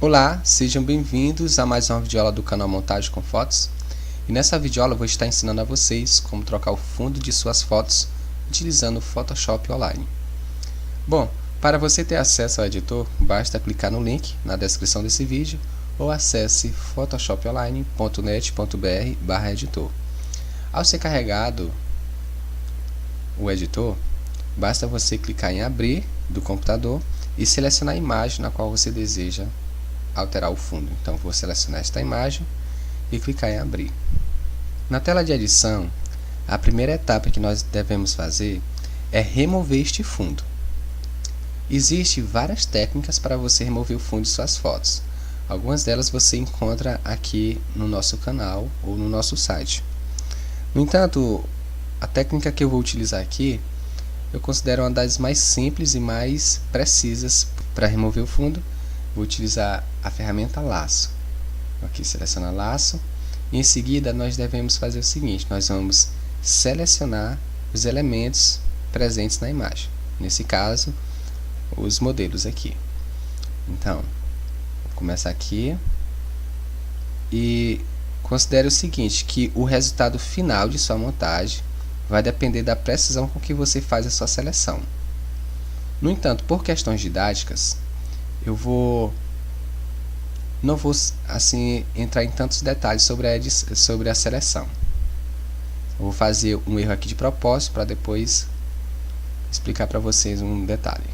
Olá, sejam bem-vindos a mais uma videoaula do canal Montagem com Fotos. E nessa videoaula eu vou estar ensinando a vocês como trocar o fundo de suas fotos utilizando o Photoshop Online. Bom, para você ter acesso ao editor, basta clicar no link na descrição desse vídeo ou acesse photoshoponline.net.br/editor. Ao ser carregado o editor, basta você clicar em abrir do computador e selecionar a imagem na qual você deseja alterar o fundo. Então vou selecionar esta imagem e clicar em abrir. Na tela de edição, a primeira etapa que nós devemos fazer é remover este fundo. Existem várias técnicas para você remover o fundo de suas fotos. Algumas delas você encontra aqui no nosso canal ou no nosso site. No entanto, a técnica que eu vou utilizar aqui eu considero uma das mais simples e mais precisas para remover o fundo. Vou utilizar a ferramenta laço. Aqui seleciona laço. E em seguida nós devemos fazer o seguinte: nós vamos selecionar os elementos presentes na imagem. Nesse caso, os modelos aqui. Então, vou começar aqui. E considere o seguinte, que o resultado final de sua montagem vai depender da precisão com que você faz a sua seleção. No entanto, por questões didáticas, eu não vou assim entrar em tantos detalhes sobre a seleção. Eu vou fazer um erro aqui de propósito para depois explicar para vocês um detalhe.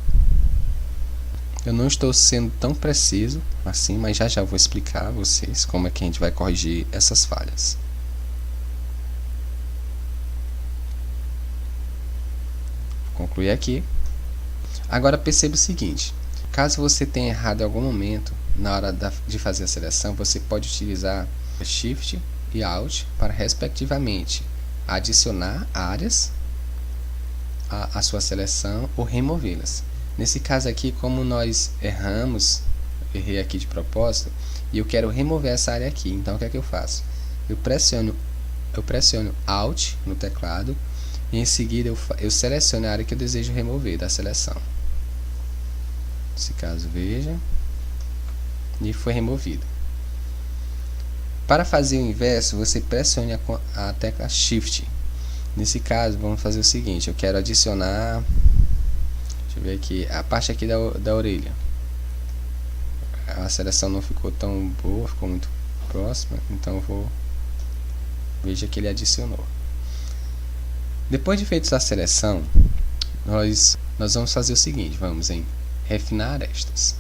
Eu não estou sendo tão preciso assim, mas já vou explicar a vocês como é que a gente vai corrigir essas falhas. Vou concluir aqui. Agora perceba o seguinte: caso você tenha errado em algum momento na hora de fazer a seleção, você pode utilizar Shift e Alt para respectivamente adicionar áreas à sua seleção ou removê-las. Nesse caso aqui, como nós errei aqui de propósito e eu quero remover essa área aqui, então o que é que eu faço? Eu pressiono Alt no teclado e em seguida eu seleciono a área que eu desejo remover da seleção. Nesse caso, veja, e foi removido. Para fazer o inverso, você pressione a tecla Shift. Nesse caso, vamos fazer o seguinte: eu quero adicionar, deixa eu ver aqui, a parte aqui da orelha. A seleção não ficou tão boa, ficou muito próxima, então veja que ele adicionou. Depois de feita a seleção, nós vamos fazer o seguinte: vamos em refinar arestas.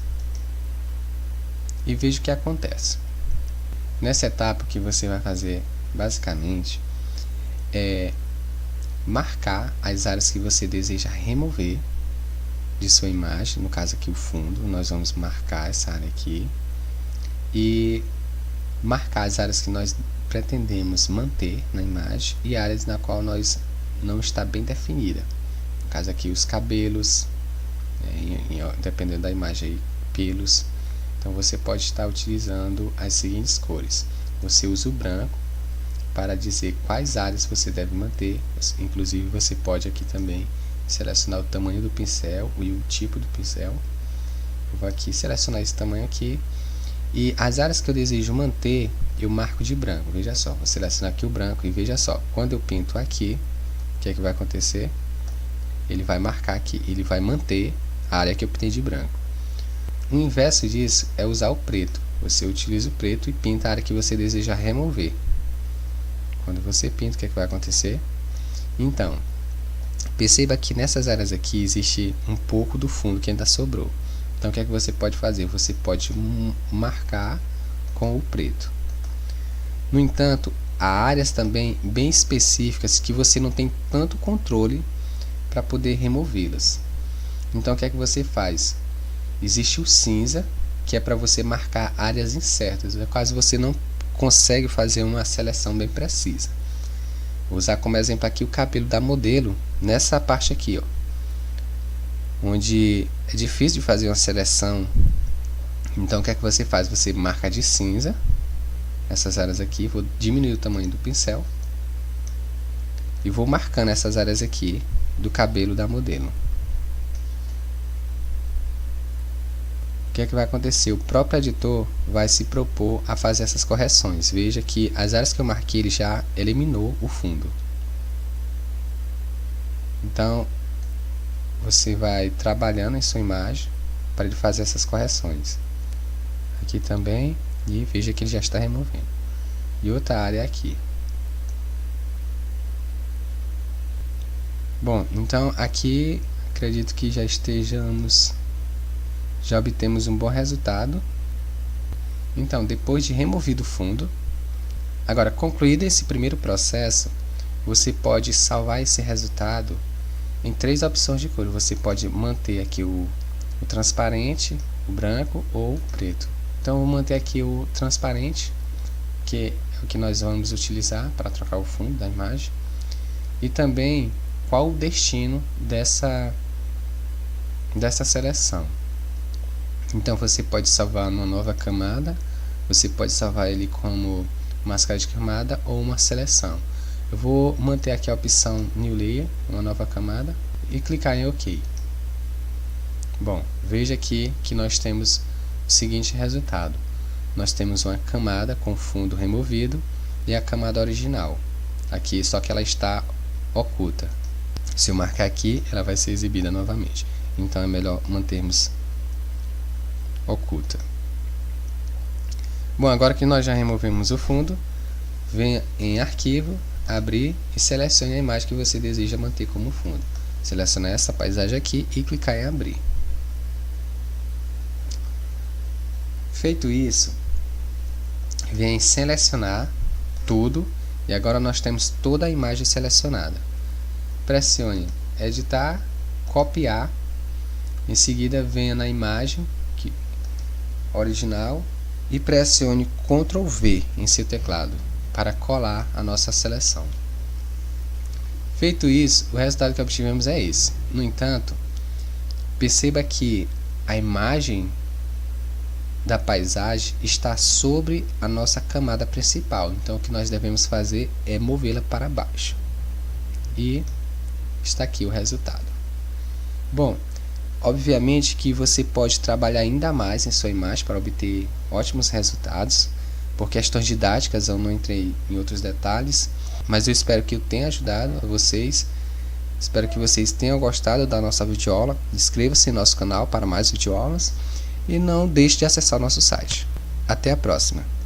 E veja o que acontece. Nessa etapa, o que você vai fazer basicamente é marcar as áreas que você deseja remover de sua imagem. No caso aqui o fundo, nós vamos marcar essa área aqui e marcar as áreas que nós pretendemos manter na imagem e áreas na qual nós não está bem definida. No caso aqui os cabelos, dependendo da imagem aí, pelos. Então você pode estar utilizando as seguintes cores. Você usa o branco para dizer quais áreas você deve manter. Inclusive você pode aqui também selecionar o tamanho do pincel e o tipo do pincel. Eu vou aqui selecionar esse tamanho aqui. E as áreas que eu desejo manter, eu marco de branco. Veja só, vou selecionar aqui o branco e veja só, quando eu pinto aqui, o que é que vai acontecer? Ele vai marcar aqui, ele vai manter a área que eu pintei de branco. O inverso disso é usar o preto. Você utiliza o preto e pinta a área que você deseja remover. Quando você pinta, o que é que vai acontecer? Então, perceba que nessas áreas aqui existe um pouco do fundo que ainda sobrou. Então o que é que você pode fazer? Você pode marcar com o preto. No entanto, há áreas também bem específicas que você não tem tanto controle para poder removê-las. Então o que é que você faz? Existe o cinza, que é para você marcar áreas incertas, caso você não consegue fazer uma seleção bem precisa. Vou usar como exemplo aqui o cabelo da modelo, nessa parte aqui, ó, onde é difícil de fazer uma seleção. Então o que é que você faz? Você marca de cinza essas áreas aqui, vou diminuir o tamanho do pincel e vou marcando essas áreas aqui do cabelo da modelo. que é que vai acontecer? O próprio editor vai se propor a fazer essas correções. Veja que as áreas que eu marquei ele já eliminou o fundo. Então, você vai trabalhando em sua imagem para ele fazer essas correções. Aqui também, e veja que ele já está removendo. E outra área aqui. Bom, então aqui acredito que já obtemos um bom resultado. Então, depois de removido o fundo, agora concluído esse primeiro processo, você pode salvar esse resultado em 3 opções de cor. Você pode manter aqui o transparente, o branco ou o preto. Então, eu vou manter aqui o transparente, que é o que nós vamos utilizar para trocar o fundo da imagem. E também qual o destino dessa seleção. Então, você pode salvar numa nova camada, você pode salvar ele como máscara de camada ou uma seleção. Eu vou manter aqui a opção New Layer, uma nova camada, e clicar em OK. Bom, veja aqui que nós temos o seguinte resultado. Nós temos uma camada com fundo removido e a camada original. Aqui, só que ela está oculta. Se eu marcar aqui, ela vai ser exibida novamente. Então é melhor mantermos oculta. Bom, agora que nós já removemos o fundo, venha em Arquivo, Abrir e selecione a imagem que você deseja manter como fundo. Selecionar essa paisagem aqui e clicar em Abrir. Feito isso, venha em Selecionar tudo e agora nós temos toda a imagem selecionada. Pressione Editar, Copiar, em seguida venha na imagem original e pressione Ctrl V em seu teclado para colar a nossa seleção. Feito isso, o resultado que obtivemos é esse. No entanto, perceba que a imagem da paisagem está sobre a nossa camada principal. Então o que nós devemos fazer é movê-la para baixo. E está aqui o resultado. Bom, obviamente que você pode trabalhar ainda mais em sua imagem para obter ótimos resultados. Por questões didáticas eu não entrei em outros detalhes, mas eu espero que eu tenha ajudado a vocês. Espero que vocês tenham gostado da nossa videoaula. Inscreva-se em nosso canal para mais videoaulas e não deixe de acessar o nosso site. Até a próxima!